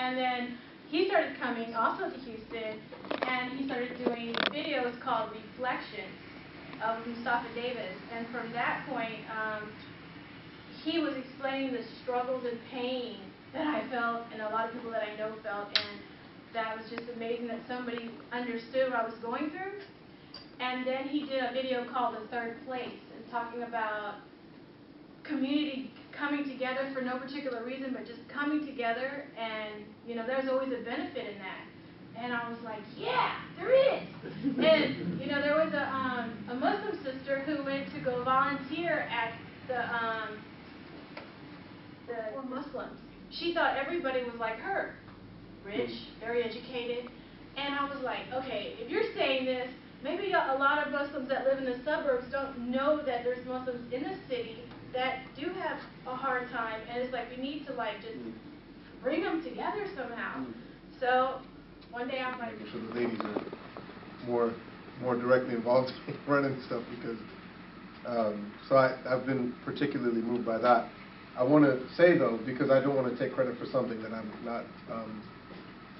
And then he started coming also to Houston, and he started doing videos called Reflections of Mustafa Davis. And from that point, he was explaining the struggles and pain that I felt, and a lot of people that I know felt, and that was just amazing that somebody understood what I was going through. And then he did a video called The Third Place, and talking about community coming together for no particular reason, but just coming together, and there's always a benefit in that. And I was like, yeah, there is. And there was a Muslim sister who went to go volunteer at the Muslims. She thought everybody was like her, rich, very educated. And I was like, okay, if you're saying this, maybe a lot of Muslims that live in the suburbs don't know that there's Muslims in the city that do have a hard time, and it's like we need to just bring them together somehow. So one day I'm like, making sure the ladies are more directly involved in running stuff, because so I've been particularly moved by that. I want to say though, because I don't want to take credit for something that I'm not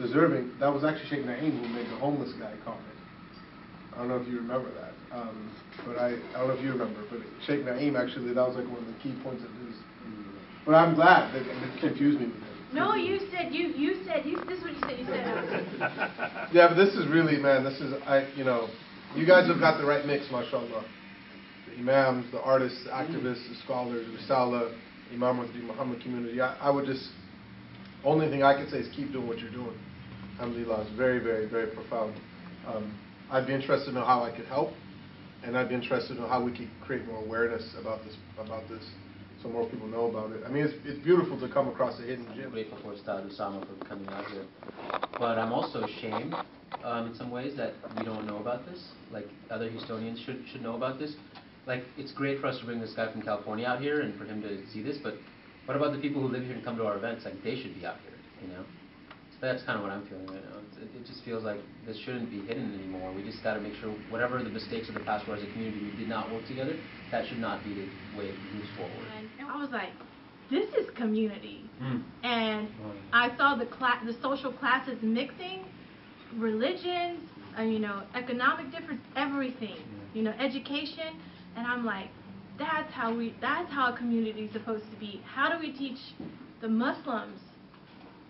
deserving, that was actually Sheikh Naeem who made the homeless guy comment. I don't know if you remember that, but I don't know if you remember, but Sheikh Naeem actually, that was like one of the key points of his. But I'm glad that it confused me with him. No, you said this is what you said. You said. Yeah, but this is really, man. This is you guys have got the right mix, mashallah. The imams, the artists, the activists, the scholars, the Risala, Imam of the Muhammad community. I would just, only thing I could say is keep doing what you're doing. Alhamdulillah, it's very, very, very profound. I'd be interested to know how I could help, and I'd be interested to know how we could create more awareness about this, so more people know about it. I mean, it's beautiful to come across a hidden gem. I'm grateful for Ustad Usama for coming out here, but I'm also ashamed in some ways that we don't know about this. Like, other Houstonians should know about this. Like, it's great for us to bring this guy from California out here and for him to see this, but what about the people who live here and come to our events? Like, they should be out here, So that's kind of what I'm feeling right now. It just feels like this shouldn't be hidden anymore. We just got to make sure whatever the mistakes of the past were as a community, we did not work together. That should not be the way it moves forward. And I was like, this is community. And I saw the social classes mixing, religions, economic difference, everything. Education, and I'm like, that's how a community is supposed to be. How do we teach the Muslims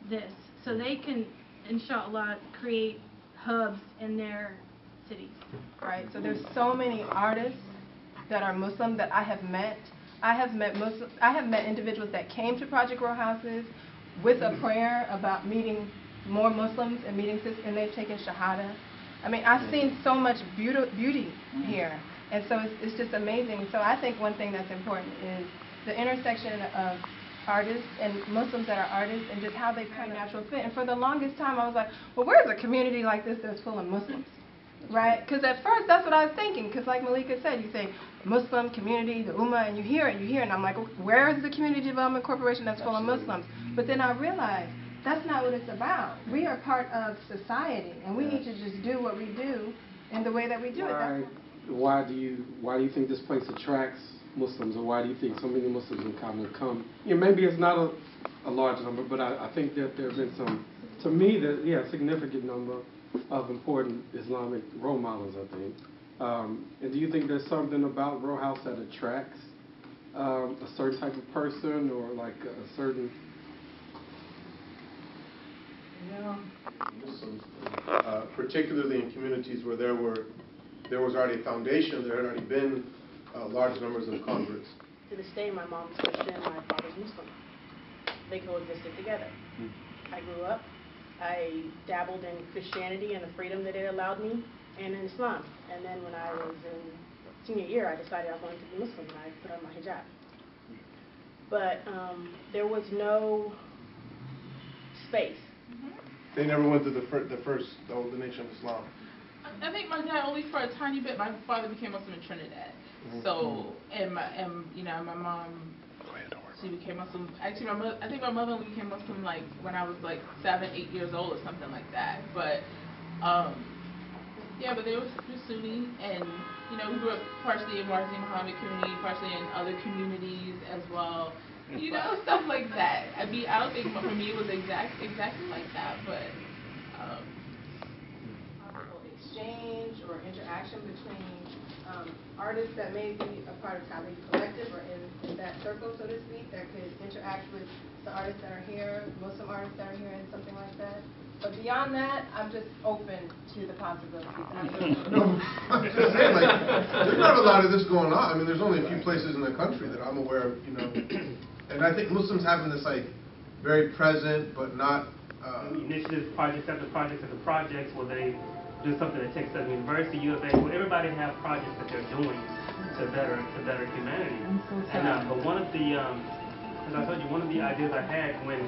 this so they can, inshallah, create hubs in their cities? Right. So there's so many artists that are Muslim that I have met. I have met individuals that came to Project Row Houses with a prayer about meeting more Muslims and and they've taken Shahada. I mean, I've seen so much beauty here, and so it's just amazing. So I think one thing that's important is the intersection of artists and Muslims that are artists, and just how they kind of natural fit. And for the longest time, I was like, well, where's a community like this that's full of Muslims? Right? Because at first, that's what I was thinking. Because like Malika said, you say Muslim community, the Ummah, and you hear it, and I'm like, where is the Community Development Corporation that's full of Muslims? But then I realized that's not what it's about. We are part of society, and we need to just do what we do in the way that we do it. Why do you think this place attracts Muslims, or why do you think so many Muslims in Kabul come? Maybe it's not a large number, but I think that there have been some, to me, a significant number of important Islamic role models, I think. And do you think there's something about Row House that attracts a certain type of person, or like a certain... Muslims, particularly in communities where there was already a foundation, there had already been large numbers of converts. To this day, my mom's Christian and my father's Muslim. They coexisted together. I grew up, I dabbled in Christianity and the freedom that it allowed me, and in Islam. And then when I was in senior year, I decided I wanted to be Muslim, and I put on my hijab. But there was no space. They never went to the nation of Islam. I think my dad, only for a tiny bit. My father became Muslim in Trinidad. So, and my mom, she became Muslim. Actually, I think my mother only became Muslim like when I was like 7, 8 years old or something like that. But, yeah, but they were Sunni, and we grew up partially in Marzi Muhammad community, partially in other communities as well. You know, stuff like that. I mean, I don't think for me it was exactly like that, but Possible exchange or interaction between artists that may be a part of Talib Collective or in that circle, so to speak, that could interact with the artists that are here, Muslim artists that are here, and something like that. But beyond that, I'm just open to the possibilities. No, I'm just saying, like, there's not a lot of this going on. I mean, there's only a few places in the country that I'm aware of, you know. And I think Muslims having this, like, very present but not... initiatives, projects after projects, where they do something at Texas University, U of A, where everybody have projects that they're doing to better humanity. But one of the, as I told you, one of the ideas I had when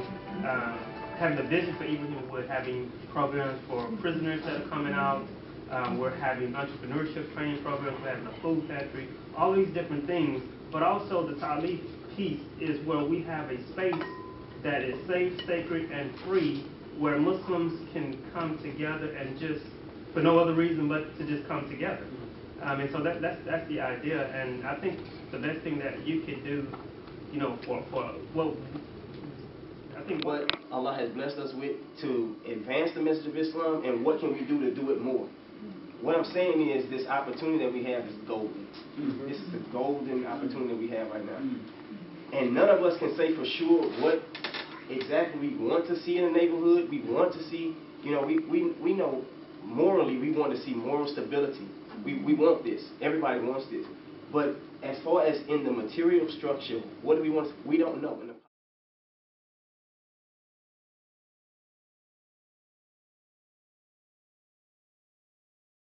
having the vision for Even Humans was having programs for prisoners that are coming out. We're having entrepreneurship training programs. We're having a food factory. All these different things. But also the Talib piece is where we have a space that is safe, sacred, and free, where Muslims can come together and just, for no other reason but to just come together. And so that's the idea. And I think the best thing that you could do, you know, well, I think what Allah has blessed us with to advance the message of Islam, and what can we do to do it more. What I'm saying is this opportunity that we have is golden. This is the golden opportunity that we have right now. And none of us can say for sure what exactly we want to see in the neighborhood. We want to see, you know, we know morally we want to see moral stability. We want this. Everybody wants this. But as far as in the material structure, what do we want? We don't know.